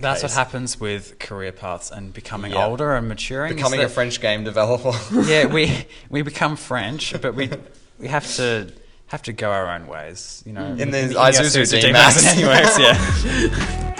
That's case. what happens with career paths and becoming older and maturing. Becoming a French game developer. Yeah, we become French, but we have to go our own ways, you know. In the Isuzu D-Max. Anyways, yeah.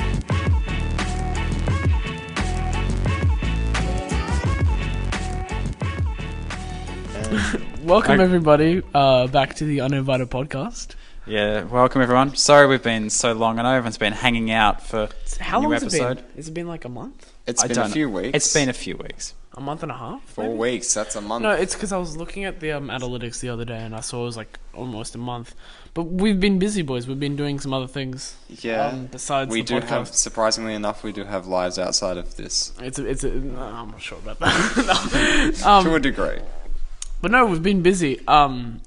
Welcome everybody back to the Uninvited podcast. Yeah, welcome everyone. Sorry we've been so long. I know everyone's been hanging out for How a new long has episode. it been? Has it been like a month? It's been a few weeks. It's been a few weeks. A month and a half? 4 maybe? weeks, that's a month. No, it's because I was looking at the analytics the other day and I saw it was like almost a month. But we've been busy, boys. We've been doing some other things. Yeah. Besides we the do podcast. have, surprisingly enough, we do have lives outside of this. No, I'm not sure about that. No. To a degree. But no, we've been busy.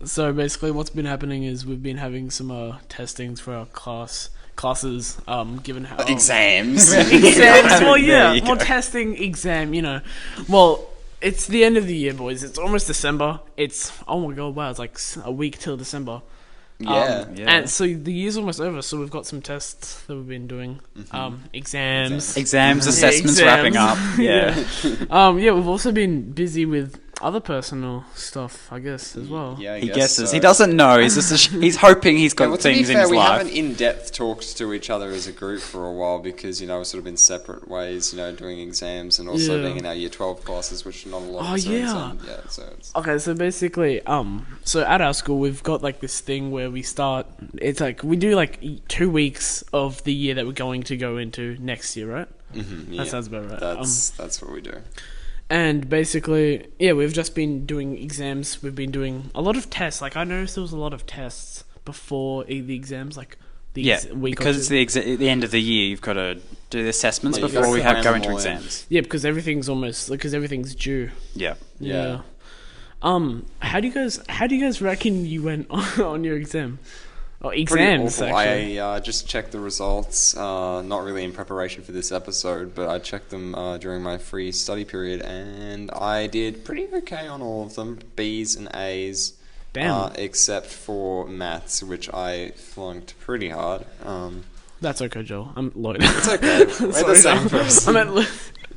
So basically what's been happening is we've been having some testings for our classes, given how... Exams. Exams, well, There yeah. you Well, go. testing, exam, you know. Well, it's the end of the year, boys. It's almost December. Oh my god, wow, it's like a week till December. Yeah. And so the year's almost over, so we've got some tests that we've been doing. Exams. Exams, assessments exams. wrapping up. Yeah. Yeah, we've also been busy with other personal stuff, I guess, as well. Yeah, I He guess guesses. so. He doesn't know. He's just he's hoping he's got Well, to things be in fair, his we life. haven't in-depth talked to each other as a group for a while because, you know, we've sort of been separate ways, you know, doing exams and also being in our Year 12 classes, which not a lot of us are in, so it's... Okay, so basically, so at our school, we've got like this thing where we start, it's like, we do like 2 weeks of the year that we're going to go into next year, right? Yeah, That sounds about right. That's what we do. And basically, yeah, we've just been doing exams. We've been doing a lot of tests. Like, I noticed there was a lot of tests before the exams, like week because or it's two. the end of the year. You've got to do the assessments Yeah, you've before got we to have cram go them into all in. exams. Yeah, because everything's due. Yeah. Yeah. How do you guys reckon you went on your exam? Or Pretty exams, awful. actually. I just checked the results, not really in preparation for this episode, but I checked them during my free study period, and I did pretty okay on all of them, B's and A's. Damn. Except for maths, which I flunked pretty hard. That's okay, Joel. I'm Lloyd. It's okay. We're the same person. I meant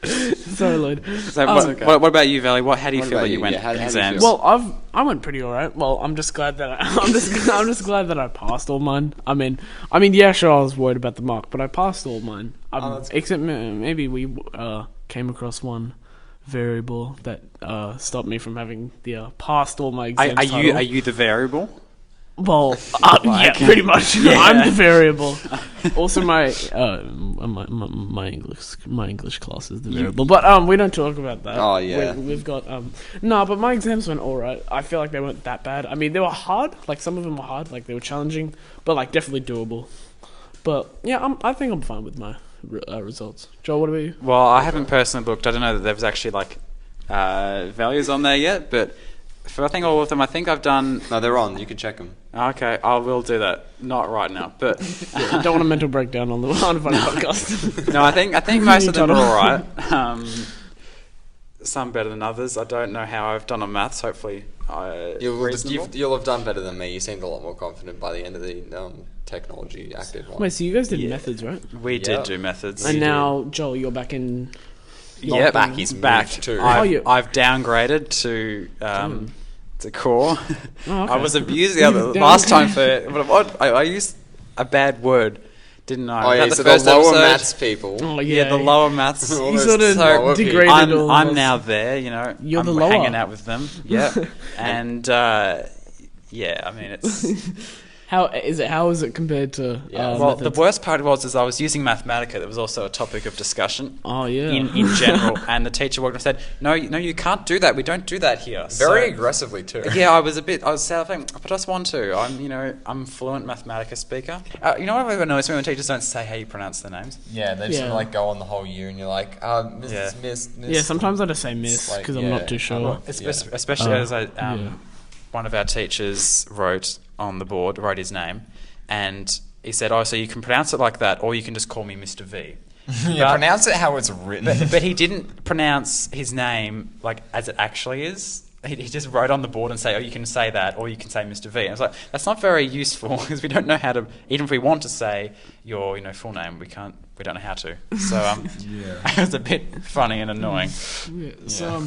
sorry, Lloyd. So okay. what about you, Valley? How do you What feel about that you you? went Yeah, how do you exams? feel? Well, I went pretty alright. Well, I'm just glad that I'm just glad that I passed all mine. I mean, yeah, sure, I was worried about the mark, but I passed all mine. That's Except maybe we came across one variable that stopped me from having the passed all my exams. are you the variable? Well, yeah, pretty much. Yeah. I'm the variable. Also, my English class is the variable. But we don't talk about that. Oh, yeah. We've got no, but my exams went all right. I feel like they weren't that bad. I mean, they were hard. Like some of them were hard. Like they were challenging, but like definitely doable. But yeah, I think I'm fine with my results. Joel, what about you? Well, I haven't personally looked. I don't know that there was actually like values on there yet, but for I think all of them, I think I've done. No, they're on. You can check them. Okay, I will do that. Not right now, but I don't want a mental breakdown on the podcast. no, I think most of them are Tunnel. all right. Some better than others. I don't know how I've done on maths. Hopefully, reasonable. You'll have done better than me. You seemed a lot more confident by the end of the technology active one. Wait, so you guys did methods, right? We Yep. did do methods. And now, Joel, you're back in. Yep, back, he's back. moved too. I've downgraded to core. Oh, okay. I was abused You've last time for what I used a bad word, didn't I? Oh, yeah, Was so that the lower episode? maths people. Oh Yeah, the lower maths. All You those sort of lower people. degraded all I'm those- now there, you know. You're I'm the lower. hanging out with them. Yeah, and yeah, I mean it's. How is it compared to? Well, the methods? worst part was I was using Mathematica. That was also a topic of discussion. Oh yeah. In general, and the teacher walked and said, "No, you can't do that. We don't do that here." Very So- aggressively too. Yeah, I was saying, but I just want to. I'm fluent Mathematica speaker. You know what I've ever noticed when teachers don't say how you pronounce their names? Yeah, they just sort of like go on the whole year, and you're like, Miss, Yeah. Miss. Yeah, sometimes I just say miss Like, because I'm yeah, not too sure. Especially as yeah. one of our teachers wrote his name, and he said, "Oh, so you can pronounce it like that, or you can just call me Mr. V." Yeah, pronounce it how it's written. But he didn't pronounce his name like as it actually is. he just wrote on the board and say, oh, you can say that, or you can say Mr. V. And I was like, that's not very useful because we don't know how to, even if we want to say your full name, we don't know how to. So it was a bit funny and annoying. Yeah. So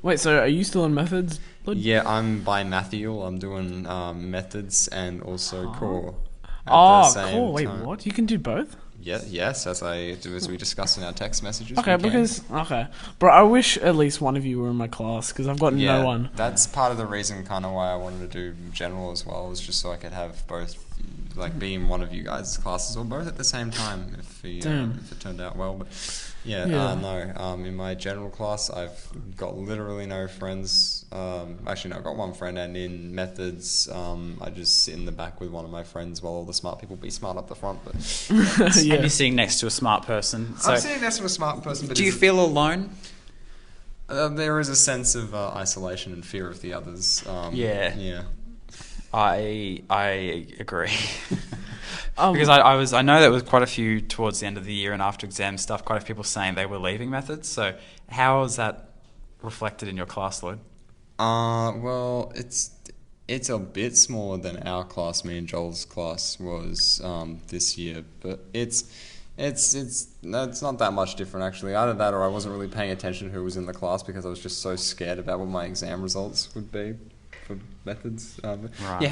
wait, so are you still in methods, Lud? Yeah, I'm bimathial. I'm doing methods and also core. Cool. Wait, what? You can do both? Yes, as we discussed in our text messages. Okay, bro, I wish at least one of you were in my class because I've got no one. That's part of the reason, kind of why I wanted to do general as well, is just so I could have both, like, be in one of you guys' classes or both at the same time if it turned out well. But in my general class, I've got literally no friends. Actually, no, I've got one friend, and in methods, I just sit in the back with one of my friends while all the smart people be smart up the front. But And you're sitting next to a smart person. So I'm sitting next to a smart person. But do you feel alone? There is a sense of isolation and fear of the others. Yeah. I agree. Because I know there was quite a few towards the end of the year and after exam stuff, quite a few people saying they were leaving methods. So how is that reflected in your class, Lloyd? Well, it's a bit smaller than our class. Me and Joel's class was this year, but it's not that much different actually. Either that, or I wasn't really paying attention to who was in the class because I was just so scared about what my exam results would be for methods. Right. Yeah,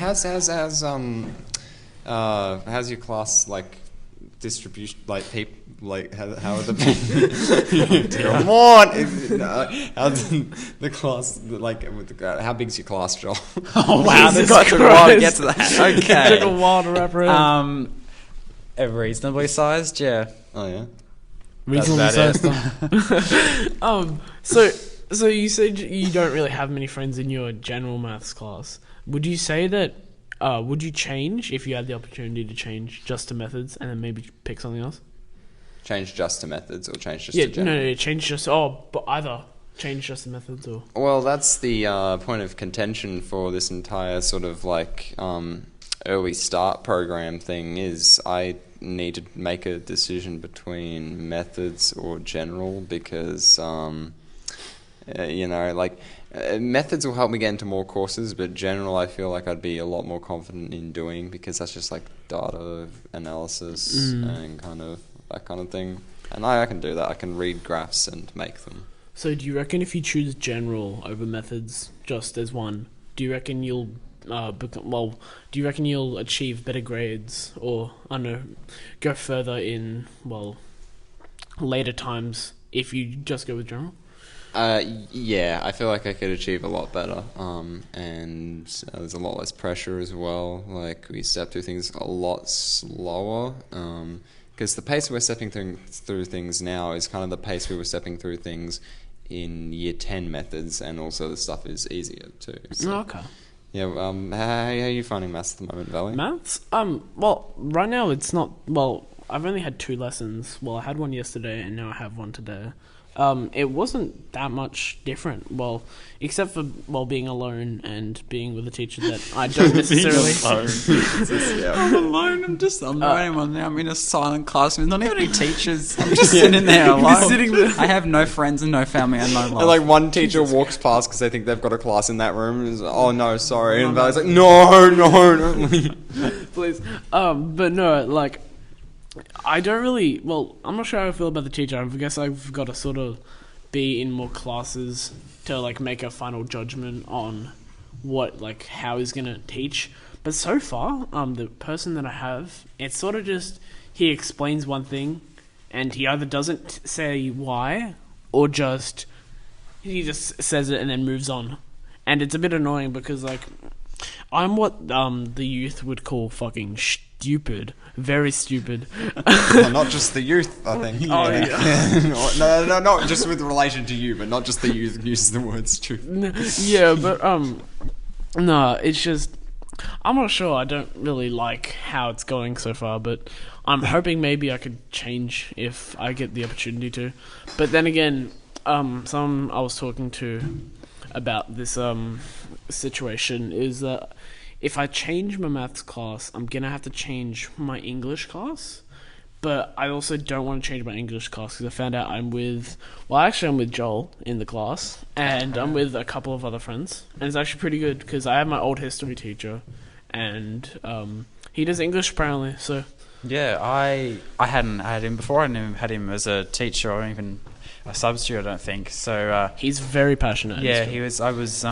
how's your class like distribution, like people, like how are the come on, how's the class like how big's your class, Joel? Oh wow, Jesus that took a while to get to that. Okay, Took a while to wrap around. Reasonably sized, yeah. Oh yeah, Reasonably that's sized. So you said you don't really have many friends in your general maths class. Would you say that? Would you change if you had the opportunity to change just to methods and then maybe pick something else? Change just to methods or change just to general? No, change just. But either change just to methods or. Well, that's the point of contention for this entire sort of like early start program thing. Is I need to make a decision between methods or general because methods will help me get into more courses, but general I feel like I'd be a lot more confident in doing because that's just like data analysis and kind of that kind of thing. And I can do that. I can read graphs and make them. So do you reckon if you choose general over methods just as one, do you reckon you'll achieve better grades or, I don't know, go further in, later times if you just go with general? Yeah, I feel like I could achieve a lot better, and there's a lot less pressure as well. Like, we step through things a lot slower, because the pace we're stepping through things now is kind of the pace we were stepping through things in year 10 methods, and also the stuff is easier too. So, Okay. Yeah, how are you finding maths at the moment, Valley? Maths? Well, right now it's not, I've only had 2 lessons. Well, I had one yesterday and now I have one today. It wasn't that much different. Well, except for being alone and being with a teacher that I don't necessarily. I'm alone. I'm the only one now. I'm in a silent classroom. Not even any teachers. I'm just sitting there alone. Sitting there. I have no friends and no family and no life. And like one teacher walks past because they think they've got a class in that room. And is like, oh no, sorry. And Valley's like, no, don't leave. Please. But no, like. I don't really. Well, I'm not sure how I feel about the teacher. I guess I've got to sort of be in more classes to like make a final judgment on how he's gonna teach. But so far, the person that I have, it's sort of just he explains one thing, and he either doesn't say why, or he just says it and then moves on, and it's a bit annoying because like I'm what the youth would call fucking stupid. Very stupid. Well, not just the youth, I think. Oh, yeah. No, not just with relation to you, but not just the youth uses the word stupid. Yeah, but, no, it's just, I'm not sure. I don't really like how it's going so far, but I'm hoping maybe I could change if I get the opportunity to. But then again, someone I was talking to about this, situation is that if I change my maths class, I'm going to have to change my English class But I also don't want to change my English class because I found out I'm with Joel in the class, and I'm with a couple of other friends, and it's actually pretty good because I have my old history teacher, and he does English apparently. So yeah, I hadn't had him before. I never had him as a teacher or even a substitute. I don't think so. He's very passionate. Yeah, he was. I was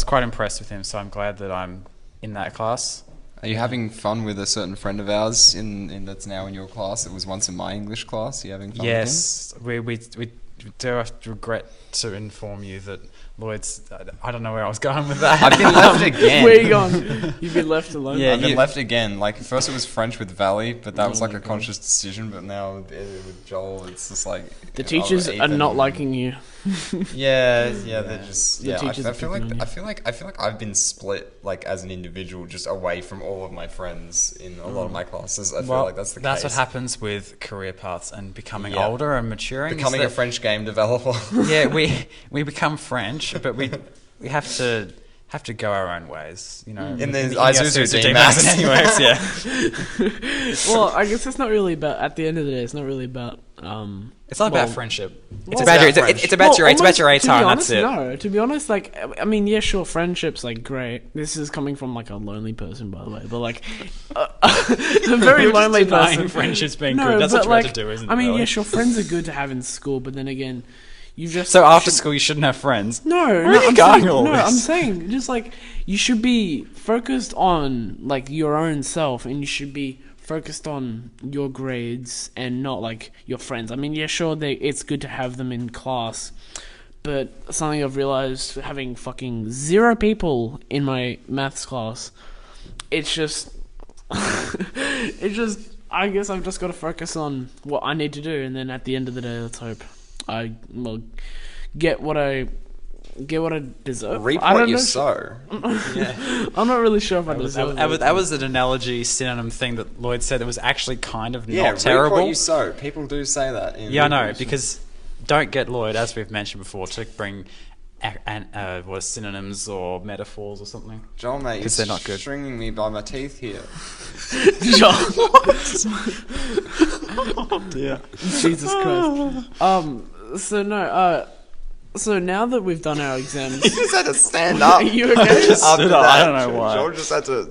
quite impressed with him. So I'm glad that I'm in that class. Are you having fun with a certain friend of ours in that's now in your class? It was once in my English class. Are you having fun with him? Yes, we do have to regret to inform you that Lloyd's... I don't know where I was going with that. I've been left again. Where are you going? You've been left alone? Yeah, I've been left again. Like, first it was French with Valley, but that was like a God. conscious decision. But now with Joel, it's just like... The teachers are not liking you. Yeah, they're just... The Yeah, teachers I are feel picking on like I've been split, like, as an individual, just away from all of my friends in a lot of my classes. I feel like that's the case. That's what happens with career paths and becoming older and maturing. Becoming a French game developer. Yeah, we become French, but we have to go our own ways, you know. In the Isuzu D-Max. Anyways, yeah. Well, I guess it's not really about... At the end of the day, it's not really about... It's not about friendship. Well, It's about your A time. Honest, That's it. No, to be honest, like, I mean, yeah, sure, friendship's like great. This is coming from like a lonely person, by the way, but like a very lonely person. Friendship's being good. That's what you're about to do, isn't it? I mean, really? yeah, sure, friends are good to have in school, but then again, you just So after school, you shouldn't have friends. No, Where are you going all this? I'm saying just like you should be focused on like your own self, and you should be focused on your grades and not like your friends. I mean, yeah, sure, it's good to have them in class, but something I've realized having fucking 0 people in my maths class, it's just, I guess I've just got to focus on what I need to do, and then at the end of the day, let's hope I get what I deserve. Reap I what don't you know. sow. Yeah. I'm not really sure if I deserve it. That was an analogy synonym thing that Lloyd said that was actually kind of Yeah, not terrible. reap what you sow. People do say that. Yeah, I know, because don't get Lloyd, as we've mentioned before, to bring synonyms or metaphors or something. Joel, mate, Because they're not good. stringing me by my teeth here. Oh dear. Jesus Christ. So now that we've done our exams, You just had to stand up. You okay? After that, I don't know why. Joel just had to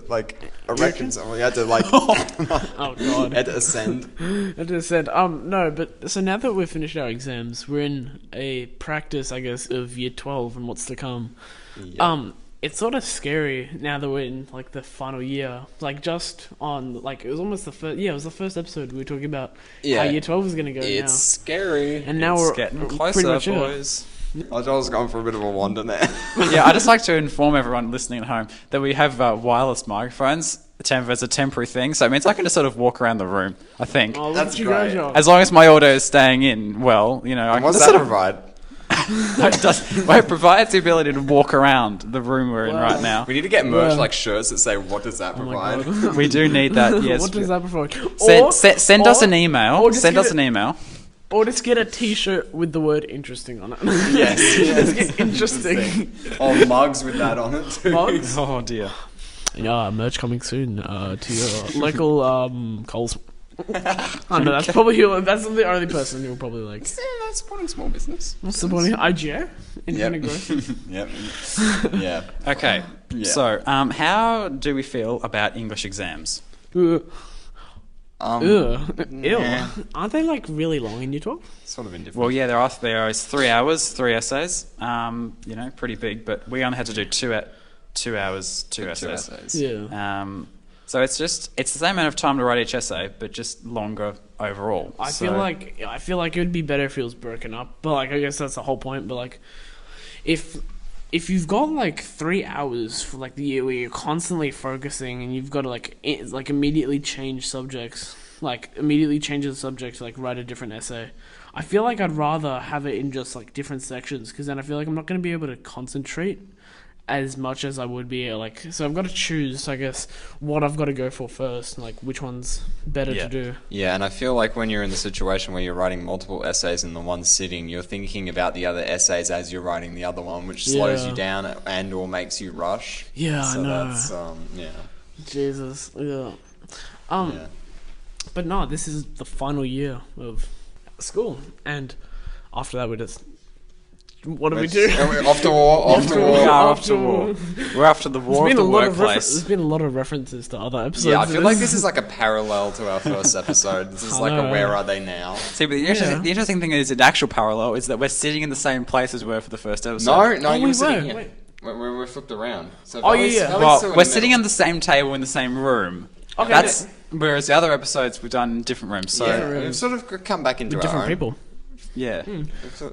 erect himself. He had to oh god, had to ascend. I just said no, but so now that we've finished our exams, we're in a practice, I guess, of year 12 and what's to come. Yeah. It's sort of scary now that we're in like the final year. Like just on like it was almost the first. Yeah, it was the first episode we were talking about how year 12 is gonna go. It's scary. and now It's we're getting pretty closer, much here. boys. Oh, Joel's going for a bit of a wander there. Yeah, I'd just like to inform everyone listening at home that we have wireless microphones as a temporary thing, so it means I can just sort of walk around the room, I think. Oh, That's look at you great. go, Joel. As long as my audio is staying in well, you know, I can What's just that sort of... provide? It provides the ability to walk around the room we're in right now. We need to get merch Well. like shirts that say, "What does that Oh my provide?" God. We do need that, yes. What does that provide? Send us an email. or just Send get us an email. Or just get a T-shirt with the word "interesting" on it. Yes, Just get interesting. Or mugs with that on it too. Mugs? Oh dear. Yeah, merch coming soon to your local Coles. I know that's probably that's the only person you'll probably like. Yeah, that's supporting small business. What's the point? IGA? Independent growth. Yep. Yeah. Okay. Yeah. So, how do we feel about English exams? Ew. Yeah. Aren't they like really long in year 12? Sort of indifferent. Well, yeah, there is 3 hours, 3 essays. You know, pretty big, but we only had to do 2 hours, two essays. Yeah. So it's the same amount of time to write each essay, but just longer overall. I feel like it would be better if it was broken up, but like I guess that's the whole point. But like, if you've got like 3 hours for like the year where you're constantly focusing and you've got to like immediately change subjects, like immediately change the subject to like write a different essay, I feel like I'd rather have it in just like different sections, because then I feel like I'm not going to be able to concentrate as much as I would be like. So I've got to choose, I guess, what I've got to go for first, like which one's better to do. Yeah, and I feel like when you're in the situation where you're writing multiple essays in the one sitting, you're thinking about the other essays as you're writing the other one, which slows you down and or makes you rush. Yeah, so I know. That's, yeah. Jesus. Yeah. Yeah. But no, this is the final year of school, and after that we just. What do we do? Off to war. Off to war. We are off to war. We're after the war of the workplace. There's been a lot of references to other episodes. Yeah, I feel like this is like a parallel to our first episode. This is like a where are they now? See, but the interesting thing is, an actual parallel is that we're sitting in the same place as we were for the first episode. No, you were sitting here. Wait. We're flipped around. So Well, we're sitting on the same table in the same room. Okay. Whereas the other episodes we've done in different rooms. So we've sort of come back into With our different own. people. yeah.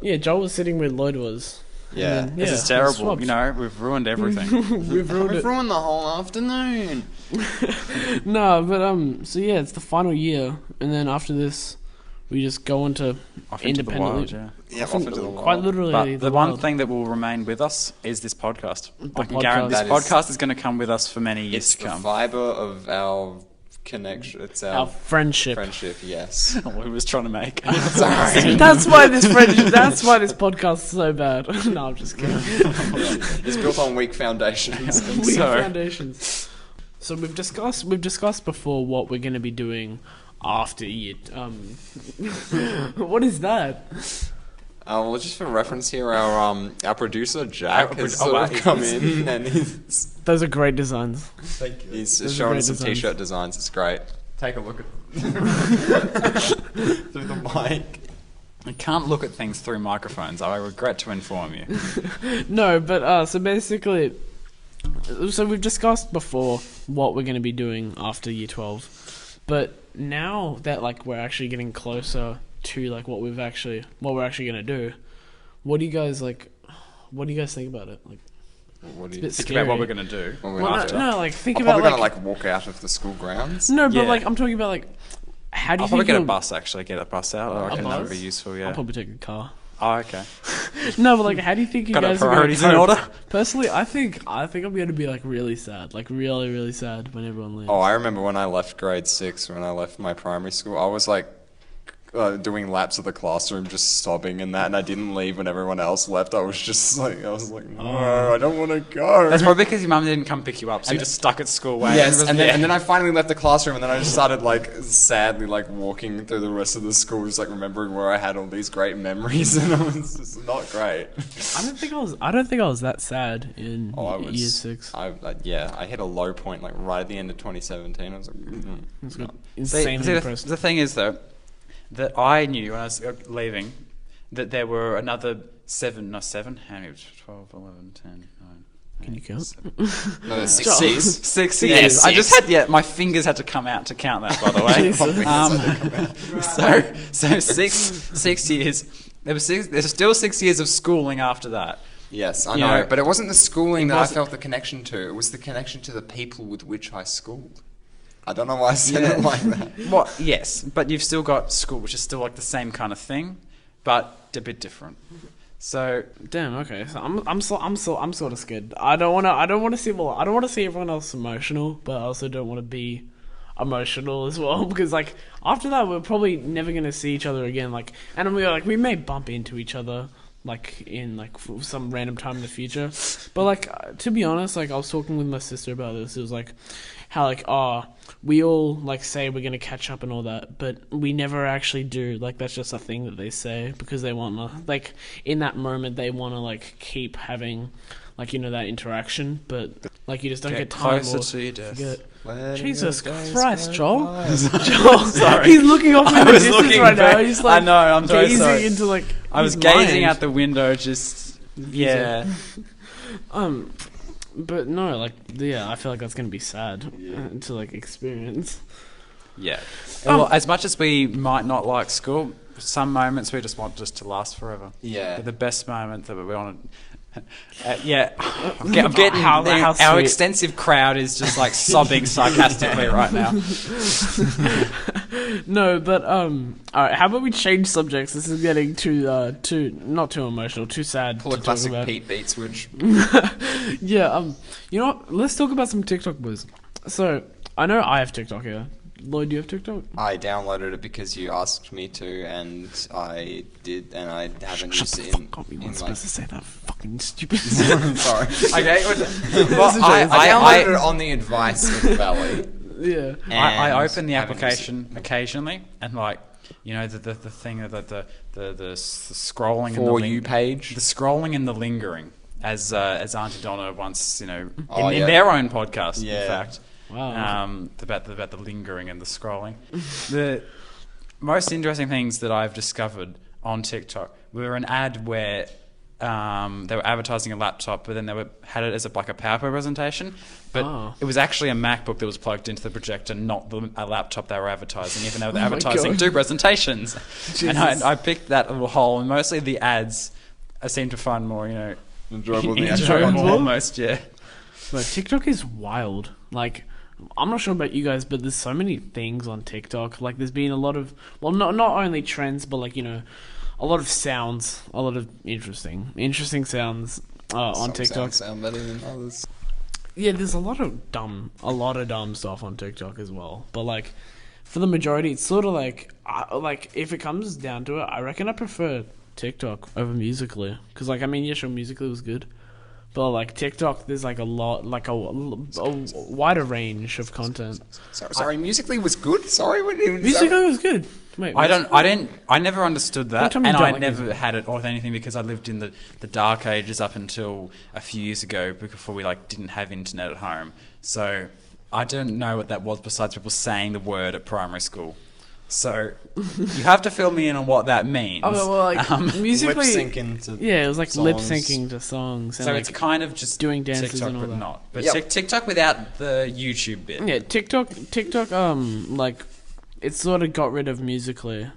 Yeah, Joel was sitting where Lloyd was. Yeah. And then, This is terrible. You know, we've ruined everything. We've ruined it. We've ruined the whole afternoon. No, but so yeah, it's the final year, and then after this, we just go into Off into the independently. wild, yeah. Yeah, off into the Quite world. literally, But the one wild. thing that will remain with us is this podcast. I can podcast. guarantee this That is- podcast is going to come with us for many years It's to the come. fibre of our connection. It's our our friendship. friendship, yes. What we was trying to make. Sorry. That's why this friendship. That's why this podcast is so bad. No, I'm just kidding. It's built on weak foundations. Weak So- foundations. So we've discussed before what we're going to be doing after year. What is that? Well, just for reference here, our producer Jack has sort of come in and Those are great designs. he's Those are showing great us some designs. t-shirt designs. It's great. Take a look at through the mic. You can't look at things through microphones. I regret to inform you. No, but so basically, so we've discussed before what we're going to be doing after year 12, but now that like we're actually getting closer to like what we're actually going to do, what do you guys like? What do you guys think about it? Like, What do it's a you bit Think scary. about what we're going to do. What we're Well, after? no, like think I'm about probably like, gonna walk out of the school grounds. no, but Yeah. like I'm talking about like how do you I'll probably think get a you'll- bus, actually. Get a bus out. I reckon that would bus? be useful, yeah. I'll probably take a car. Oh, okay. No, but like, how do you think you Got our guys are priorities in gonna cope? order? Personally, I think I'm gonna be like really sad, like really, really sad when everyone leaves. Oh, I remember when I left grade 6, when I left my primary school, I was like doing laps of the classroom, just sobbing and that, and I didn't leave when everyone else left. I was like, no, I don't want to go. That's probably because your mum didn't come pick you up, so you're just stuck at school waiting. Yes, and then I finally left the classroom, and then I just started like sadly like walking through the rest of the school, just like remembering where I had all these great memories, and it was just not great. I don't think I was that sad in I was year 6. I hit a low point like right at the end of 2017. I was like, It's good. See, Insanely depressed. the thing is, though, that I knew when I was leaving that there were another 7, how many? 12, 11, 10, 9. Can you count? no, there's 6 Stop. years. 6 Yeah, years. I just 6. had, my fingers had to come out to count that, by the way. So 6 years. There's still 6 years of schooling after that. Yes, I You know, know, but it wasn't the schooling it that I wasn't- felt the connection to. It was the connection to the people with which I schooled. I don't know why I said it like that. Well, yes, but you've still got school, which is still like the same kind of thing, but a bit different. So Damn. Okay. So I'm sort of scared. I don't want to see everyone else emotional, but I also don't want to be emotional as well because like after that we're probably never gonna see each other again. Like, and we may bump into each other like in like some random time in the future, but like to be honest, like I was talking with my sister about this. It was like how like we all like say we're gonna catch up and all that, but we never actually do. Like that's just a thing that they say because they want to like in that moment they want to like keep having like that interaction, but like you just don't get time closer or to your death. forget. Jesus Christ, Joel! Joel, Sorry. he's looking off in the distance right now. He's like, I know. I'm so gazing sorry. into like. I was his gazing mind. out the window, just yeah. But no, like yeah, I feel like that's gonna be sad to like experience. Yeah. Well, as much as we might not like school, some moments we just want just to last forever. Yeah. They're the best moments that we want to. Yeah, I'm getting How our sweet. extensive crowd is just like sobbing sarcastically right now. No, but all right. How about we change subjects? This is getting too not too emotional, too sad. Pull a to talk classic about. Pete Beat switch. Yeah. You know what? Let's talk about some TikTok boys. So I know I have TikTok here. Lloyd, do you have TikTok? I downloaded it because you asked me to, and I did, and I haven't used it in We my... weren't supposed to say that fucking stupid. Sorry. Okay. Well, I downloaded it on the advice of Valley. Yeah. I open the application occasionally, and like, you know, the thing that the scrolling For and You page. the scrolling and the lingering, as Auntie Donna once, you know, Oh, in yeah. their own podcast, Yeah. in fact, Wow. about the lingering and the scrolling. The most interesting things that I've discovered on TikTok were an ad where they were advertising a laptop, but then they had it as a PowerPoint presentation. But it was actually a MacBook that was plugged into the projector, not a laptop they were advertising, even though they're advertising two presentations. And I picked that little hole, and mostly the ads I seem to find more, you know, Enjoyable than the enjoyable almost, yeah. But TikTok is wild. Like, I'm not sure about you guys, but there's so many things on TikTok. Like, there's been a lot of, well, not only trends, but like, you know, a lot of sounds, a lot of interesting sounds on TikTok. Sound better than others. Yeah, there's a lot of dumb stuff on TikTok as well. But like, for the majority, it's sort of like if it comes down to it, I reckon I prefer TikTok over Musical.ly, because like, I mean, yeah, sure, Musical.ly was good, but like TikTok, there's like a lot, like a wider range of content. Sorry, Musical.ly was good. Sorry, Musical.ly was good. Wait, I never understood that, and I like never had it or anything, because I lived in the dark ages up until a few years ago, before we like didn't have internet at home. So I don't know what that was, besides people saying the word at primary school. So you have to fill me in on what that means. Oh well, like Musical.ly, lip syncing to yeah, it was like songs. lip syncing to songs. And So like, it's kind of just doing dances TikTok, and all but that. not. But Yep. TikTok without the YouTube bit. Yeah, TikTok, like, it sort of got rid of Musical.ly,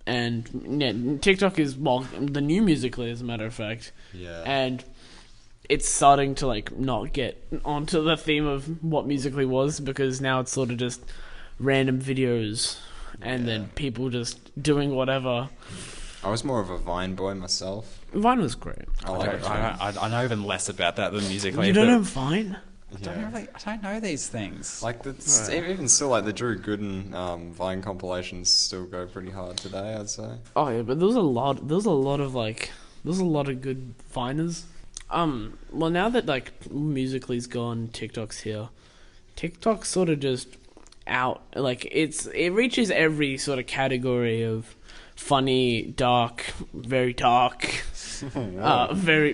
and yeah, TikTok is, well, the new Musical.ly, as a matter of fact. Yeah. And it's starting to like not get onto the theme of what Musical.ly was, because now it's sort of just random videos and then people just doing whatever. I was more of a Vine boy myself. Vine was great. I like it. I know even less about that than Musical.ly. You don't know Vine? I don't know these things. Like even still, like the Drew Gooden Vine compilations still go pretty hard today, I'd say. Oh yeah, but there was a lot of good Viners. Well, now that like Musical.ly's gone, TikTok's here. TikTok's sort of just out. Like it reaches every sort of category of funny, dark, very dark, very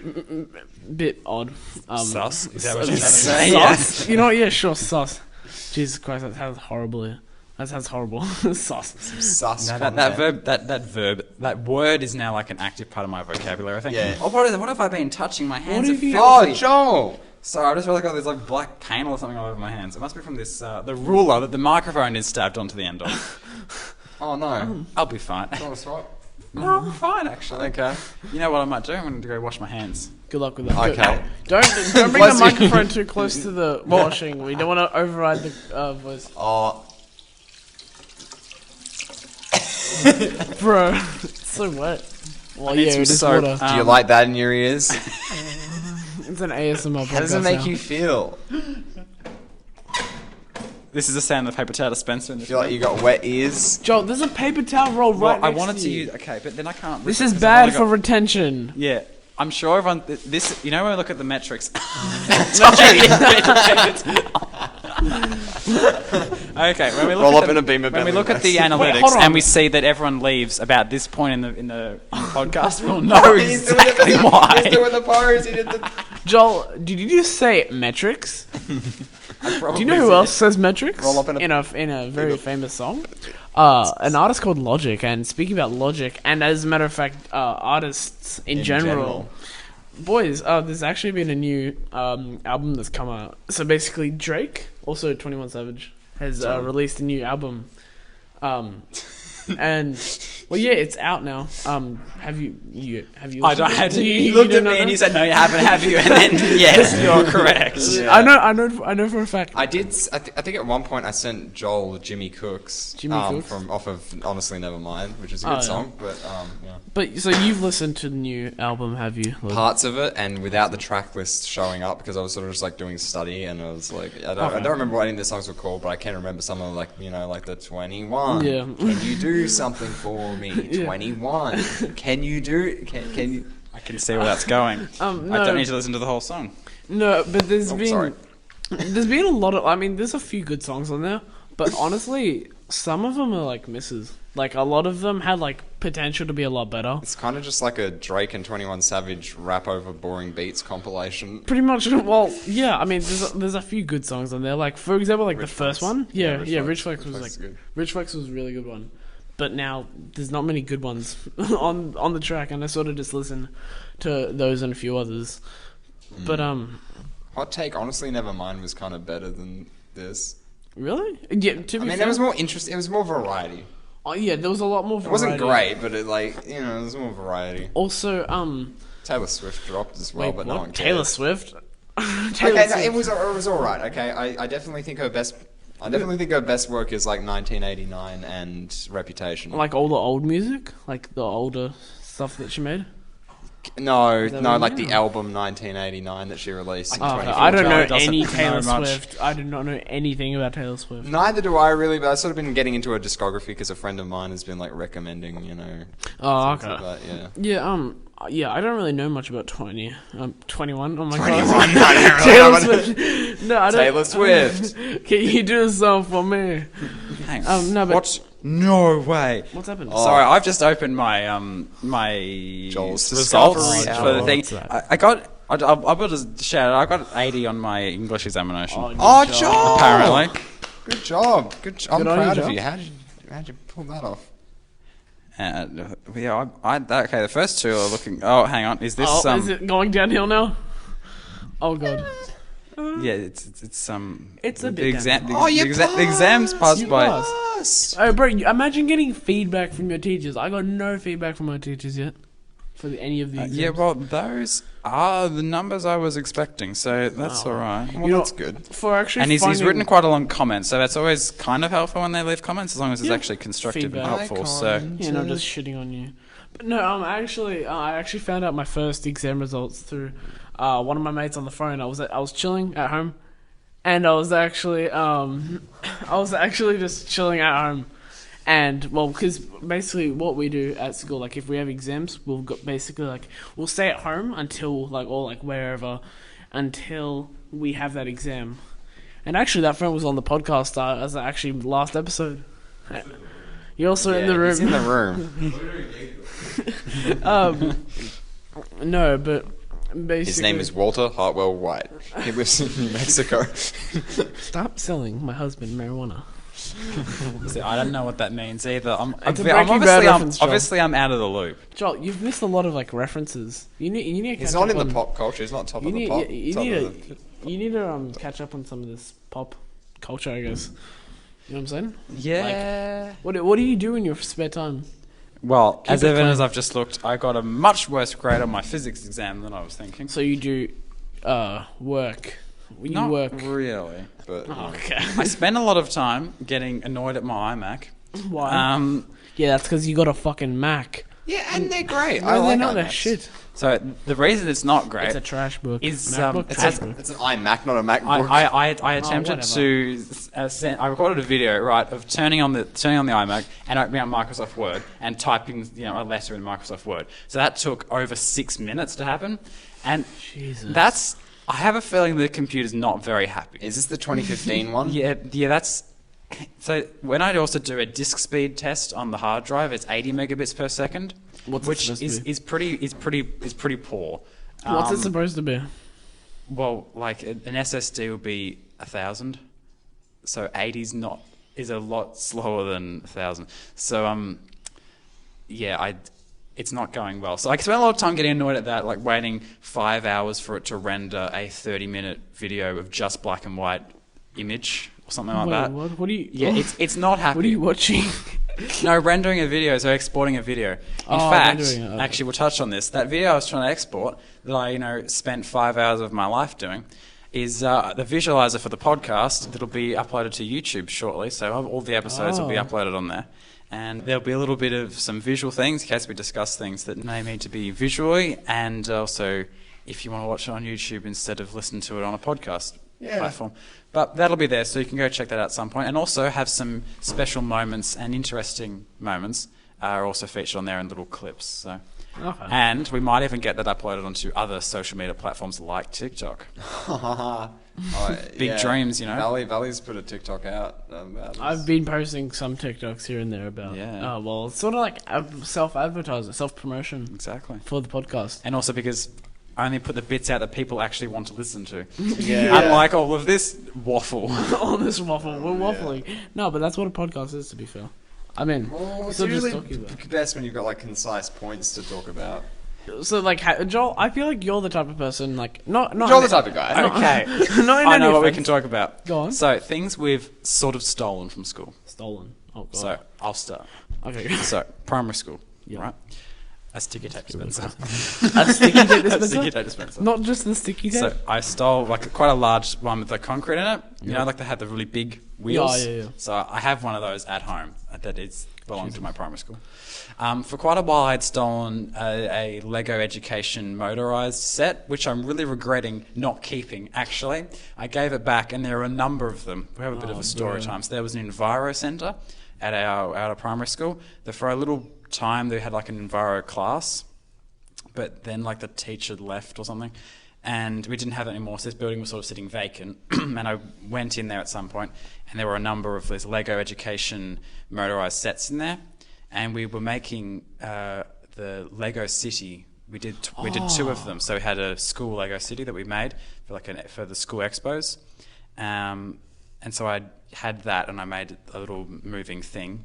bit odd. Sus? Is that what you're sus? trying to say? Sus? You know, yeah, sure, sus. Jesus Christ, that sounds horrible. That sounds horrible. Sus. Sus. No, that word is now like an active part of my vocabulary, I think. Yeah. Oh, what have I been touching? My hands What are have you- filthy. Oh, Joel! Sorry, I just realized there's like black paint or something all over my hands. It must be from this the ruler that the microphone is stabbed onto the end of. Oh no. I'll be fine. You want to swap? No, I'm fine actually. Okay. You know what I might do? I'm going to go wash my hands. Good luck with that. Okay. Don't bring Bless the you. microphone too close to the washing. We don't want to override the voice. Oh, Bro, it's so wet. Well, need yeah, some it is soap. water. do you like that in your ears? It's an ASMR podcast. How does it make now. you feel? This is the sound of the paper towel dispenser in the Feel like you got wet ears? Joel, there's a paper towel roll right I next wanted to to you. use... Okay, but then I can't... This rip it is 'cause I've bad only for got- retention. Yeah. I'm sure everyone... This... You know when we look at the metrics... Okay, when we look Roll at up in a Beamer when we belly look at the rest. analytics Wait, hold on. and we see that everyone leaves about this point in the podcast, we'll know exactly why. He's doing the pose. He did the... Joel, did you just say metrics? Do you know who else says metrics? Roll up in a very famous song? An artist called Logic. And speaking about Logic, and as a matter of fact, artists in general. Boys, there's actually been a new album that's come out. So basically, Drake, also 21 Savage, has released a new album. And well, yeah, it's out now. Have you? I don't have to. You You looked don't at me know and that? you said, "No, you haven't, have you?" And then, yes, you're correct. Yeah. I know for a fact. I did. I think at one point I sent Joel Jimmy Cooks. Jimmy Cooks? From off of Honestly Nevermind, which is a Oh, good yeah. song, but yeah. But so you've listened to the new album, have you? Parts of it, and without the track list showing up, because I was sort of just like doing study, and I was like, I don't remember what any of the songs were called, but I can remember some of them, like, you know, like the 21. Yeah. Can you do something for me? Yeah. 21. Can you do? Can you? I can see where that's going. I No, don't need to listen to the whole song. no, but there's Oh, sorry. been a lot of. I mean, there's a few good songs on there, But honestly, some of them are like misses. Like a lot of them had like potential to be a lot better. It's kind of just like a Drake and 21 Savage rap over boring beats compilation. Pretty much. Well, yeah. I mean, there's a few good songs on there. Like for example, like Rich the first Flex. one. Yeah, Rich Flex. Flex was like Good. Rich Flex was a really good one. But now there's not many good ones on the track, and I sort of just listen to those and a few others. But Hot take, honestly, Nevermind was kind of better than this. really, yeah. To be fair, there was more interest. It was more variety. Oh yeah, there was a lot more. It Variety. wasn't great, but it there was more variety. Also, Taylor Swift dropped as well, wait, but what? no one cared. Taylor Swift. It was all right. Okay, I definitely think her best. I definitely think her best work is like 1989 and Reputation. Like all the old music, like the older stuff that she made. No, what like you the mean? album 1989 that she released in Oh, 2014. I don't know doesn't any know Taylor much. Swift. I do not know anything about Taylor Swift. Neither do I really, but I've sort of been getting into her discography because a friend of mine has been like recommending, Oh, things okay. like that, yeah. Yeah, I don't really know much about 21. Oh my 21, god. I don't Taylor really Swift. No, I don't. Taylor Swift. Can you do a song for me? Hang on. No, but What? No way. what's happened? Oh. Sorry, I've just opened my my Joel's results Discovery for the Hour. thing. What's that? I got. I'll just shout it. I got 80 on my English examination. Oh, good Joel! Apparently. Good job. I'm Good on you, proud of Joel. you. How'd you pull that off? Yeah, okay. The first two are looking. Oh, hang on. Is this is it going downhill now? Oh god. Yeah, it's It's a the bit exam. downhill. Oh, you the exams passed You by. passed. Oh, bro, imagine getting feedback from your teachers. I got no feedback from my teachers yet for any of the exams. Yeah, well, those are the numbers I was expecting, so that's Oh. all right. Well, You know, that's good. For actually And he's finding written quite a long comment, so that's always kind of helpful when they leave comments, as long as it's Yeah. actually constructive Feedback. and helpful. So, Yeah, not just shitting on you. But no, I actually found out my first exam results through one of my mates on the phone. I was chilling at home, and I was actually just chilling at home, and well, because basically what we do at school, like if we have exams, we'll stay at home until wherever until we have that exam. And actually, that friend was on the podcast as actually last episode. You're also in the room. He's in the room. No, but basically, His name is Walter Hartwell White. He lives in New Mexico. Stop selling my husband marijuana. see, I don't know what that means either. It's a Breaking Bad reference, Joel. Obviously, I'm out of the loop. Joel, you've missed a lot of reference. You need to catch He's up not in on, the pop culture. He's not top You of the need pop. you top need of to the- you need to catch up on some of this pop culture, I guess. You know what I'm saying? Yeah. What do you do in your spare time? Well, Keep as it evident as clean. I've just looked, I got a much worse grade on my physics exam than I was thinking. So you do work. You Not work. really. But Oh, okay. I spend a lot of time getting annoyed at my iMac. Why? Yeah, that's because you got a fucking Mac. yeah, and they're great. No, I like they're not. They're iMacs. shit. So the reason it's not great It's a trash book. Is, MacBook, it's trash a- book. It's an iMac, not a MacBook. I attempted whatever. to send. I recorded a video, right, of turning on the iMac and opening up Microsoft Word and typing, a letter in Microsoft Word. So that took over 6 minutes to happen, and Jesus. I have a feeling the computer's not very happy. Is this the 2015 one? Yeah, that's. So when I also do a disk speed test on the hard drive, it's 80 megabits per second, What's it which supposed to be? is pretty poor. What's it supposed to be? Well, like an SSD would be 1,000, so 80 is a lot slower than 1,000. So it's not going well. So I spent a lot of time getting annoyed at that, like waiting 5 hours for it to render a 30-minute video of just black and white image or something like that. What are you? Yeah, it's not happy. What are you watching? No, rendering a video, so exporting a video. In Oh, fact, rendering it, okay. actually, we'll touch on this. That video I was trying to export, that I, spent 5 hours of my life doing, is the visualizer for the podcast that'll be uploaded to YouTube shortly. So all the episodes will be uploaded on there. And there'll be a little bit of some visual things in case we discuss things that may need to be visually, and also if you want to watch it on YouTube instead of listen to it on a podcast platform. But that'll be there, so you can go check that out at some point. And also have some special moments and interesting moments are also featured on there in little clips. So Okay. And we might even get that uploaded onto other social media platforms like TikTok. Big dreams, you know. Valley's put a TikTok out about this. I've been posting some TikToks here and there about. Yeah. Oh well, it's sort of like self-advertising, self-promotion. Exactly. For the podcast. And also because I only put the bits out that people actually want to listen to. Yeah. Unlike all of this waffle. All this waffle. We're waffling. No, but that's what a podcast is, to be fair. I mean, It's so just usually talking about. best when you've got like concise points to talk about. So like Joel, I feel like you're the type of person like not You're the type of guy. Okay. not in I any know what we offense. can talk about. Go on. So, things we've sort of stolen from school. Stolen. Oh god. So, I'll start. Okay. So, primary school, Yeah. right? A sticky tape dispenser. A sticky tape A dispenser. sticky tape dispenser. Not just the sticky tape. So, I stole like quite a large one with the concrete in it. You know, like they had the really big wheels. Yeah. So, I have one of those at home that belongs to my primary school. For quite a while, I had stolen a Lego Education motorized set, which I'm really regretting not keeping, actually. I gave it back, and there are a number of them. We have a bit of a story time. So there was an Enviro Centre at our primary school. That for a little time, they had like an Enviro class, but then like the teacher left or something, and we didn't have it anymore, so this building was sort of sitting vacant. And I went in there at some point, and there were a number of these Lego Education motorized sets in there. And we were making the Lego City. We did two of them. So we had a school Lego City that we made for the school expos, and so I had that, and I made a little moving thing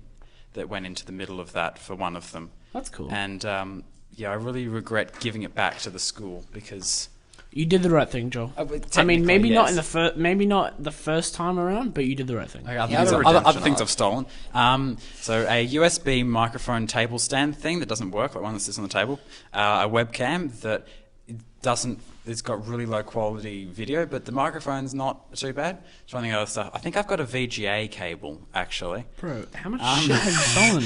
that went into the middle of that for one of them. That's cool. And I really regret giving it back to the school because. You did the right thing, Joel. I mean, maybe not in the maybe not the first time around, but you did the right thing. Okay, other things I've stolen. So a USB microphone table stand thing that doesn't work, like one that sits on the table. A webcam that doesn't. It's got really low quality video, but the microphone's not too bad. Trying to think of other stuff. I think I've got a VGA cable actually. Bro, how much shit have you stolen?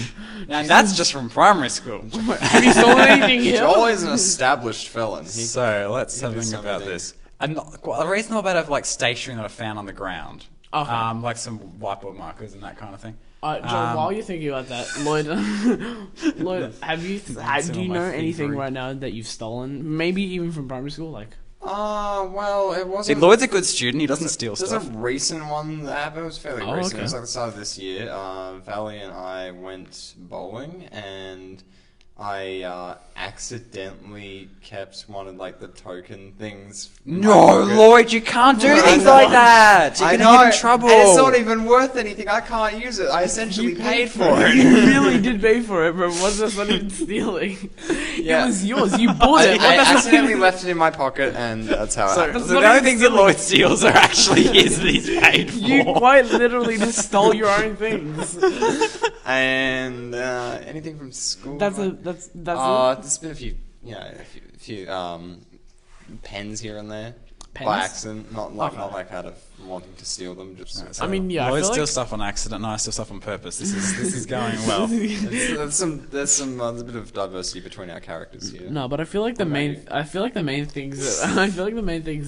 And that's just from primary school. Have you stolen anything here? Joel is an established felon. So let's have a think about this. And a reasonable amount of like stationery that I found on the ground. Okay. Like some whiteboard markers and that kind of thing. Joel, while you're thinking about that, Lloyd, do you know anything right now that you've stolen? Maybe even from primary school, like. Well, it See, wasn't. Lloyd's a good student. He doesn't steal There's stuff. a recent one that happened. It was fairly recent. Okay. It was like the start of this year. Valley and I went bowling, and I accidentally kept one of like the token things. No, Lloyd, you can't do things like that. You're I gonna know, get in trouble. and it's not even worth anything. I can't use it. I essentially paid for it. You really did pay for it, bro. What's this not even stealing? Yeah. It was yours. You bought it. I accidentally left it in my pocket, and that's how it So happened. the only things that Lloyd steals are actually his that he's paid for. You quite literally just stole your own things. And anything from school. That's it. There's been a few pens here and there. Pens? By accident, not like out of wanting to steal them. Just I mean, yeah. I Lloyd feel steals like stuff on accident, and I steal stuff on purpose. This is going well. there's a bit of diversity between our characters here. no, but I feel like the main things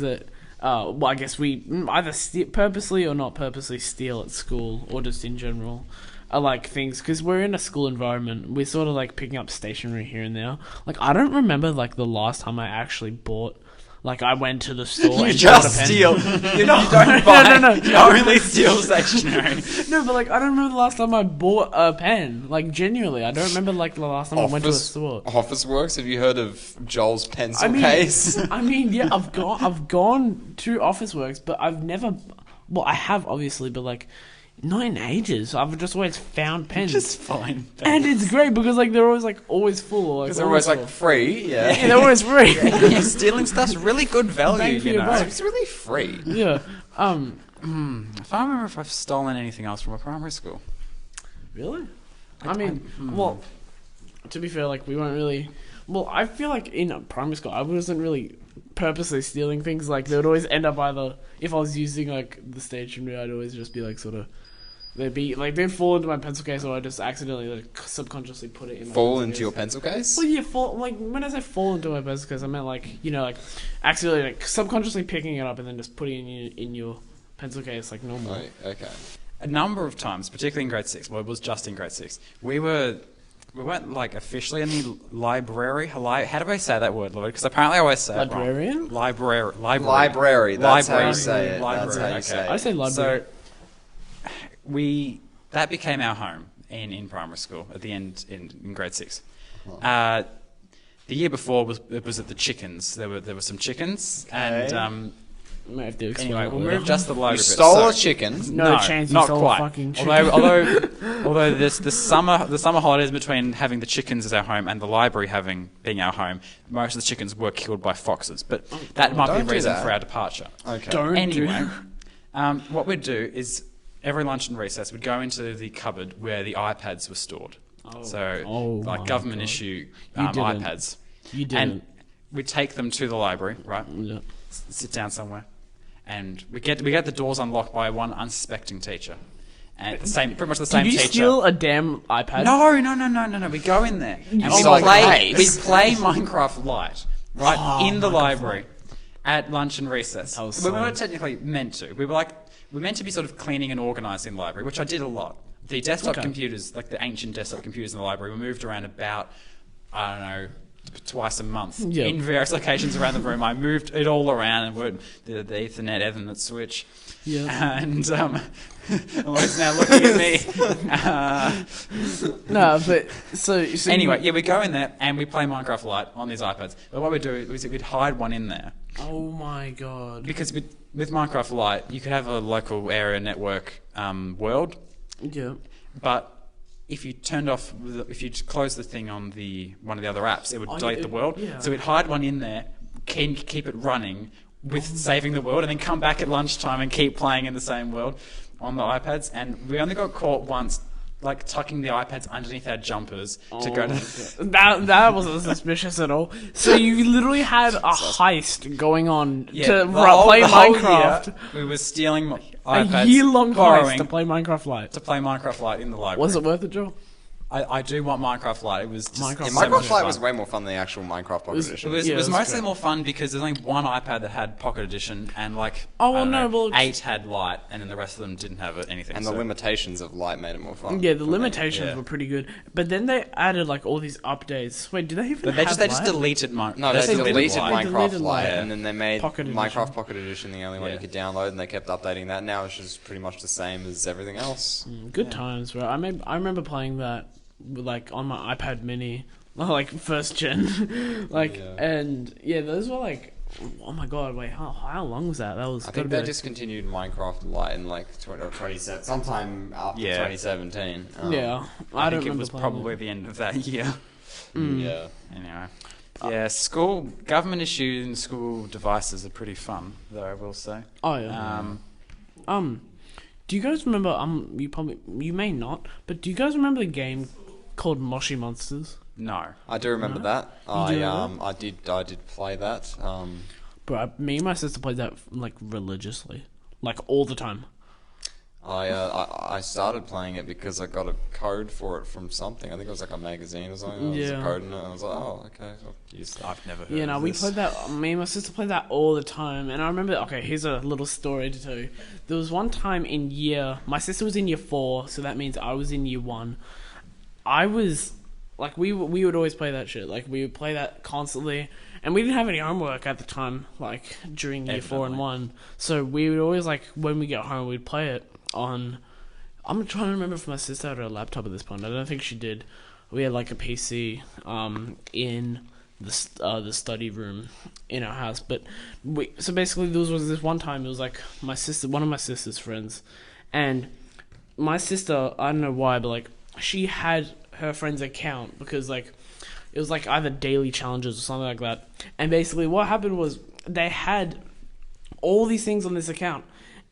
that well, I guess we either purposely or not purposely steal at school or just in general. Are like things because we're in a school environment. We're sort of like picking up stationery here and there. Like I don't remember like the last time I actually bought. Like I went to the store. You and just bought a pen. steal. You don't buy. No. You only steal stationery. No, but like I don't remember the last time I bought a pen. Like genuinely, I don't remember like the last time I went to a store. Officeworks. Have you heard of Joel's pencil I mean, case? I mean, yeah, I've gone to Officeworks, but I've never. Well, I have obviously, but like. Not in ages. I've just always found pens. Just fine. And it's great because like they're always full. Because they're always like free. Yeah. Yeah, they're always free. Yeah, stealing stuff's really good value. Bang for You your know. buck. It's really free. Yeah. I can't remember if I've stolen anything else from a primary school. Really? I mean, well, to be fair, like we weren't really. Well, I feel like in primary school, I wasn't really purposely stealing things. Like they would always end up either if I was using like the stationery, I'd always just be like sort of. They'd fall into my pencil case, or I just accidentally like subconsciously put it in. Fall into your pencil case? Well, yeah, when I say fall into my pencil case, I meant like like accidentally like subconsciously picking it up and then just putting it in your pencil case like normal. Oh, okay. A number of times, particularly in grade 6, well, it was just in grade 6, we were we weren't like officially in the library. How do I say that word, Lloyd? Because apparently I always say Librarian? it wrong. Library. Library. That's how you say it. Library. That's how you say it. I say library. So that became our home in primary school at the end in grade 6. The year before was at the chickens. There were some chickons, and Might have to explain anyway, it we'll later. move just the library. You bit. stole So- a chicken. No chance you not stole a quite. fucking chicken. Although the summer holidays between having the chickens as our home and the library being our home, most of the chickens were killed by foxes. But that might be Don't a do reason that. for our departure. Okay. Anyway, what we'd do is every lunch and recess we'd go into the cupboard where the iPads were stored. Oh my government God. issue You didn't. iPads. You didn't. And we'd take them to the library, right? Yeah. Sit down somewhere, and we get the doors unlocked by one unsuspecting teacher, and pretty much the same Did you teacher. steal a damn iPad? No. We go in there and Oh my God. we play Minecraft Lite in the library at lunch and recess. That was We weren't so- technically meant to. We were meant to be sort of cleaning and organising the library, which I did a lot. The desktop computers, like the ancient desktop computers in the library, were moved around about, I don't know, twice a month in various locations around the room. I moved it all around and would the Ethernet switch. Yeah. And Lloyd's now looking at me. No, but so Anyway, we go in there and we play Minecraft Lite on these iPads. But what we do is we'd hide one in there. Oh my God. Because with Minecraft Lite, you could have a local area network world. Yeah. But if you if you close the thing on one of the other apps, it would delete the world. Yeah. So we'd hide one in there, keep it running with saving the world, and then come back at lunchtime and keep playing in the same world on the iPads. And we only got caught once, like tucking the iPads underneath our jumpers to go to. That wasn't suspicious at all. So you literally had a heist going on to play the whole Minecraft. year, we were stealing A iPads, year-long heist borrowing to play Minecraft Lite. to play Minecraft Lite in the library. Was it worth it, Joel? I do want Minecraft Lite. It was just Minecraft so Minecraft much Lite fun. was way more fun than the actual Minecraft Pocket Edition. It Yeah, was that's mostly great. more fun because there's only one iPad that had Pocket Edition, and Oh, well, no, well, 8 had Lite, and then the rest of them didn't have anything. And the limitations of Lite made it more fun. Yeah, the for me. limitations were pretty good. But then they added like all these updates. Wait, did they even But they have just Lite? deleted Minecraft. No, they deleted Lite. They Minecraft deleted Lite, Lite. and then they made Pocket Edition. Minecraft Pocket Edition the only one Yeah. you could download, and they kept updating that. Now it's just pretty much the same as everything else. Good times, bro. I remember playing that like on my iPad Mini, like first gen, and those were like, oh my God, wait, how long was that? That was. I gotta think be they like- discontinued Minecraft Lite in like 2017, sometime after Yeah. 2017. Yeah, I don't think it remember was playing probably the end of that year. Yeah. Anyway. Yeah, government issues and school devices are pretty fun, though, I will say. Oh yeah. Do you guys remember? You may not, but do you guys remember the game called Moshi Monsters? No. I do remember that. You do I did play that. Bro, me and my sister played that like religiously, like all the time. I started playing it because I got a code for it from something. I think it was like a magazine or something. There was a Yeah. code in it, and I was like, oh, okay, I'll use that. I've never heard Yeah, of no, we this. played that. Me and my sister played that all the time, and I remember. Okay, here's a little story to tell you. There was one time my sister was in year 4, so that means I was in year 1. I was like, we would always play that shit. Like, we would play that constantly, and we didn't have any homework at the time. Like during year 4 and 1, so we would always like when we get home, we'd play it on. I'm trying to remember if my sister had a laptop at this point. I don't think she did. We had like a PC in the study room in our house, but so basically there was this one time. It was like one of my sister's friends, and my sister, I don't know why, but like she had her friend's account because like it was like either daily challenges or something like that. And basically what happened was they had all these things on this account.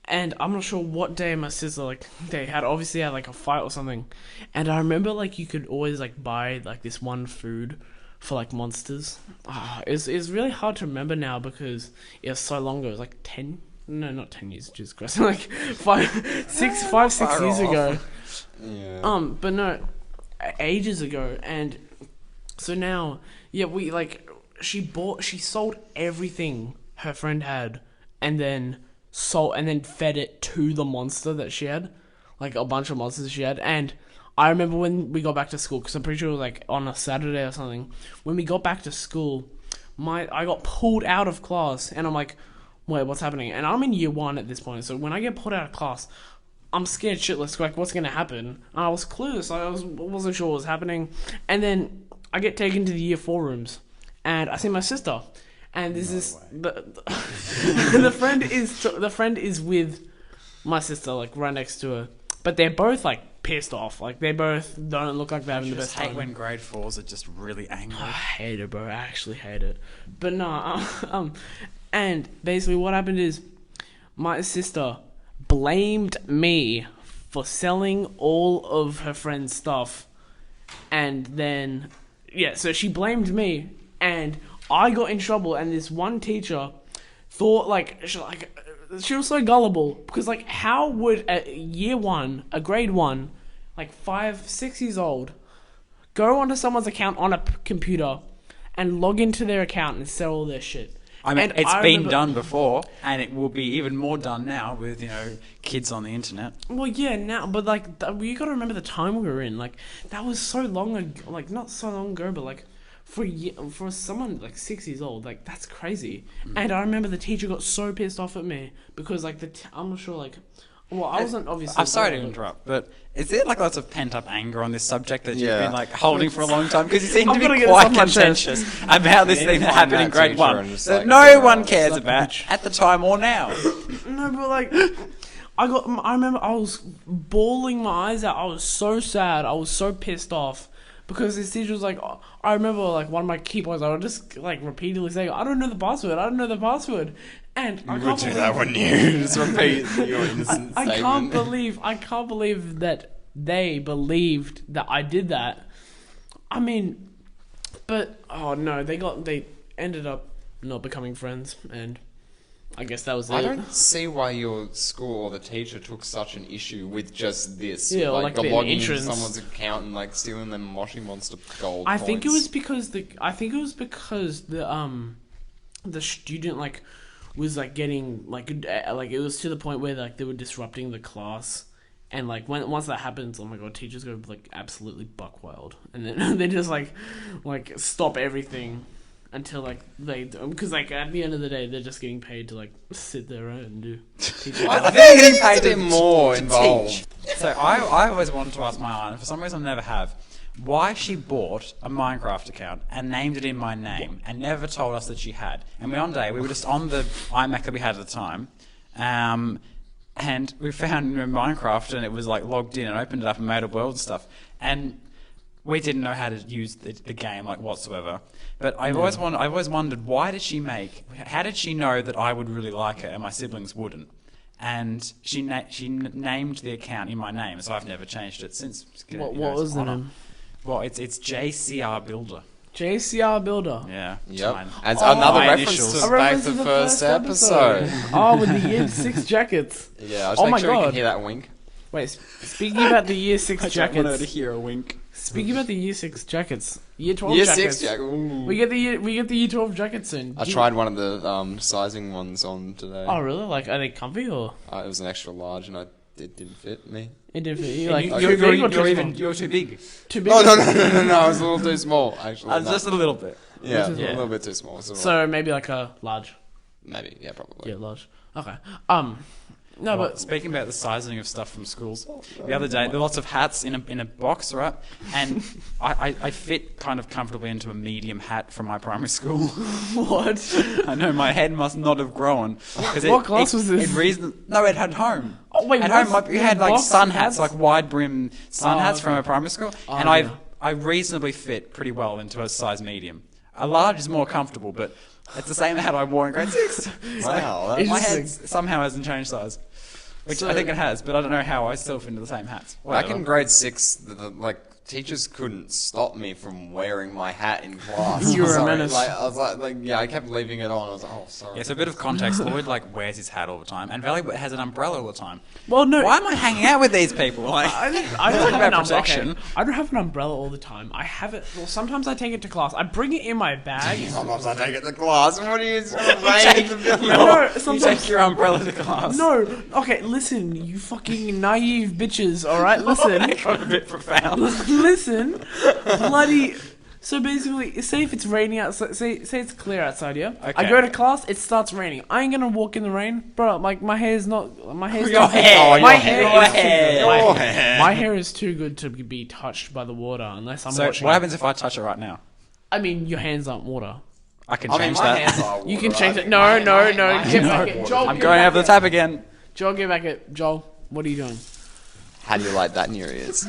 And I'm not sure what day my sister, like, they had obviously had, like, a fight or something. And I remember, like, you could always, like, buy, like, this one food for, like, monsters. It's really hard to remember now because it was so long ago. It was, like, 10... No, not 10 years, Jesus Christ. Like, 5, 6 years ago. Yeah. But no, ages ago. And so now, yeah, we, like, she sold everything her friend had and then fed it to the monster that she had, like a bunch of monsters she had, and I remember when we got back to school, because I'm pretty sure it was like on a Saturday or something. When we got back to school, I got pulled out of class, and I'm like, wait, what's happening? And I'm in year 1 at this point, so when I get pulled out of class, I'm scared shitless, like, what's going to happen? And I was clueless, I wasn't sure what was happening. And then I get taken to the year 4 rooms, and I see my sister, and this is the friend is with my sister, like, right next to her. But they're both, like, pissed off. Like, they both don't look like they're having the best time. I hate when grade 4s are just really angry. I hate it, bro. I actually hate it. But no, and basically what happened is my sister blamed me for selling all of her friend's stuff. And then, yeah, so she blamed me, and I got in trouble, and this one teacher thought, she was so gullible, because, like, how would a grade 1, like 5, 6 years old, go onto someone's account on a computer and log into their account and sell all their shit? I mean, it's been done before, and it will be even more done now with, kids on the internet. Well, yeah, now, but, like, you gotta remember the time we were in. Like, that was so long ago, like, not so long ago, but, like, for someone like 6 years old, like, that's crazy. And I remember the teacher got so pissed off at me because, like, I'm not sure, like, well, I wasn't obviously. I'm sorry to interrupt, but is there like lots of pent up anger on this subject that you've been like holding for a long time? Because you seem to be quite contentious about this thing that happened in grade 1 that no one cares about at the time or now. No, but like, I remember I was bawling my eyes out. I was so sad. I was so pissed off. Because this teacher was like, I remember, like, one of my key points, I would just, like, repeatedly say, I don't know the password, And I can't believe that, wouldn't you? Just repeat your innocent statement. I can't believe that they believed that I did that. I mean, but, oh no, they ended up not becoming friends, and I guess that was it. I don't see why your school or the teacher took such an issue with just this. Yeah, like the the logging entrance. into someone's account and like stealing them Moshi Monster gold I points. think it was because the student like was like getting like it was to the point where like they were disrupting the class. And like once that happens, oh my god, teachers go like absolutely buck wild, and then they just like stop everything. Until like because like at the end of the day they're just getting paid to like sit there and do teaching. I think they're getting paid to more involved. So I always wanted to ask my aunt, and for some reason I never have, why she bought a Minecraft account and named it in my name and never told us that she had. And one day we were just on the iMac that we had at the time, and we found Minecraft and it was like logged in and opened it up and made a world and stuff. And we didn't know how to use the game like whatsoever. But I've always wondered, how did she know that I would really like it and my siblings wouldn't? And she named the account in my name, so I've never changed it since. What was the name? Well, it's JCR Builder. JCR Builder. Yeah. Yep. As another reference to back the first episode. Oh, with the year 6 jackets. Yeah, I was making sure you can hear that wink. Wait, speaking about the year 6 jackets. I don't want her to hear a wink. Speaking about the year 6 jackets, year 12 year jackets. 6 jacket. Ooh. We get the year 12 jackets soon. I tried one of the sizing ones on today. Oh really? Like, are they comfy or? It was an extra large, and it didn't fit me. It didn't fit you. Like you're too big. Too big. No, I was a little too small. Actually, just a little bit. Yeah, a little bit too small. So maybe like a large. Maybe, yeah, probably. Yeah, large. Okay. No, well, but speaking about the sizing of stuff from schools, the other day there were lots of hats in a box, right? And I fit kind of comfortably into a medium hat from my primary school. What? I know my head must not have grown. What class was this? No, it had home. Oh wait, at home we had like sun hats, like wide brim sun hats from a primary school, and I reasonably fit pretty well into a size medium. A large is more comfortable, but it's the same hat I wore in grade 6. Wow, my head somehow hasn't changed size. Which I think it has, but I don't know how I still fit into the same hats. Back in grade 6, teachers couldn't stop me from wearing my hat in class. You were a Sorry, menace. I was I kept leaving it on. I was like, oh, sorry. Yeah, so a bit of context. Lloyd wears his hat all the time, and Valley has an umbrella all the time. Well, no. Why am I hanging out with these people? Like, I don't talking have about an protection. okay. I don't have an umbrella all the time. I have it. Well, sometimes I take it to class. I bring it in my bag. Sometimes I take it to class. What are you rain in the building? No, you sometimes. take your umbrella to class. No, okay, listen, you fucking naive bitches, alright? Listen. Got a bit profound. Listen. Bloody. So basically, say if it's raining outside, say it's clear outside, yeah? Okay. I go to class, it starts raining. I ain't gonna walk in the rain. Bro, like, my hair's Your too hair. My Your hair hair. is too good. Your My- hair. My hair is too good to be touched by the water unless I'm So watching. what happens if I touch it right now? I mean, your hands aren't water. I can I mean, change my that. hands are You water, can change right? it. No, My get hands back are it. water. Joel, I'm get going back over the it. tap again. Joel, get back it. Joel, what are you doing? How do you like that in your ears?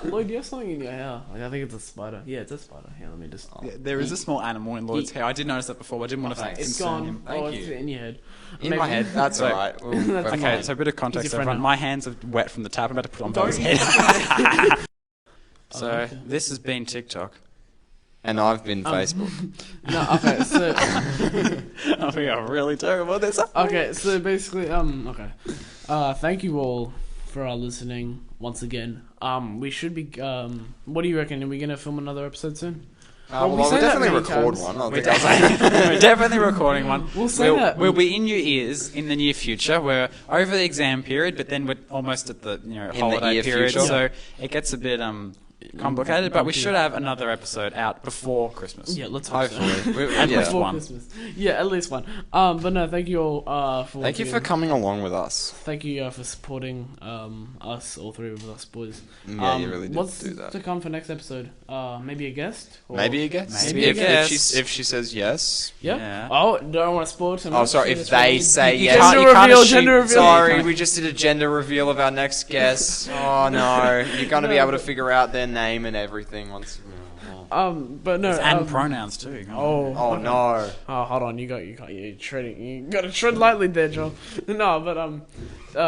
Lloyd, you have something in your hair. Like, I think it's a spider. Yeah, it's a spider. Here, let me just... Yeah, there is a small animal in Lloyd's hair. I did notice that before, but I didn't want to thanks. It's concern gone. him. Oh, Thank it's you. in your head. In Maybe- my head. That's So- alright. That's Okay, fine. so a bit of context, He's your friend everyone. now. My hands are wet from the tap. I'm about to put on Don't- Bobby's head. So, okay. this has been TikTok. And I've been Facebook. No, okay, so... We are really terrible at this. Okay, so basically, okay. Thank you all for listening once again. We should be, what do you reckon? Are we gonna film another episode soon? Well, we say we'll that definitely many record times. one. I We're think I'll we're definitely recording one. We'll say that. We'll be in your ears in the near future. We're over the exam period, but then we're almost at the the holiday near period, future. so it gets a bit complicated. But we should have another episode out before Christmas. Yeah, let's hope so. Hopefully. At Yeah. least Before one. Christmas. Yeah, at least one. But no, thank you all for Thank you watching. for coming along with us. Thank you for supporting us, all three of us boys. Yeah, you really did What's do that. to come for next episode? Maybe a guest? Or- Maybe a guest. Maybe a if, guest. if she says yes. Yeah. Yeah. Oh, don't want to spoil it. Oh, sorry. If they say You yes. can't- Gender you can't reveal, assume- gender reveal. Sorry, we just did a gender reveal of our next guest. Oh no, you're gonna be No, able to but- figure out their name and everything once. But no. And pronouns too. Oh no. Oh, hold on. You're treading. You got to tread lightly there, Joel. No, but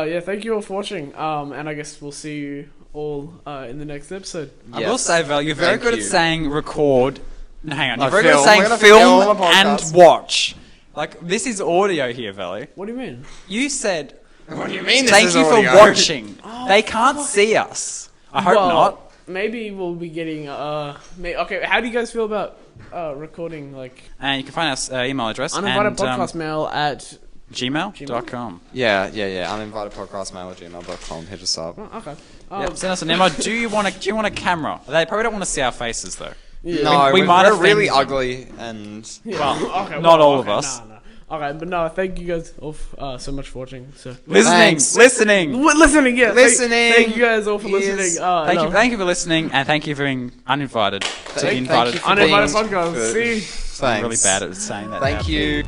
yeah. Thank you all for watching. And I guess we'll see you all in the next episode. I Yes. will say, Val, you're very Thank good you. at saying record. No, hang on. You're No, very good film. at We're saying gonna film film a and podcast. watch. Like, this is audio here, Valley. What do you mean? You said, What do you mean? thank you for watching. They can't see us. I hope Well, not. Maybe we'll be getting okay. How do you guys feel about recording like And you can find our email address uninvited and podcast mail at? gmail.com. Yeah. Uninvitedpodcastmail@gmail.com. Hit us up. Oh, okay. Yep, send us an email. Do you want a camera? They probably don't want to see our faces, though. Yeah. No, We we might are offend really them. ugly and. Yeah. Well, okay, not all of okay, us. No. Okay, but no, thank you guys all so much for watching. So Listening. Thanks. Listening. listening, yeah, Listening. Thank you guys all for Yes. listening. Thank you for listening, and thank you for being uninvited to be Thank invited. you for Uninvited being podcast. good. See. Thanks. I'm really bad at saying that. Thank now. you.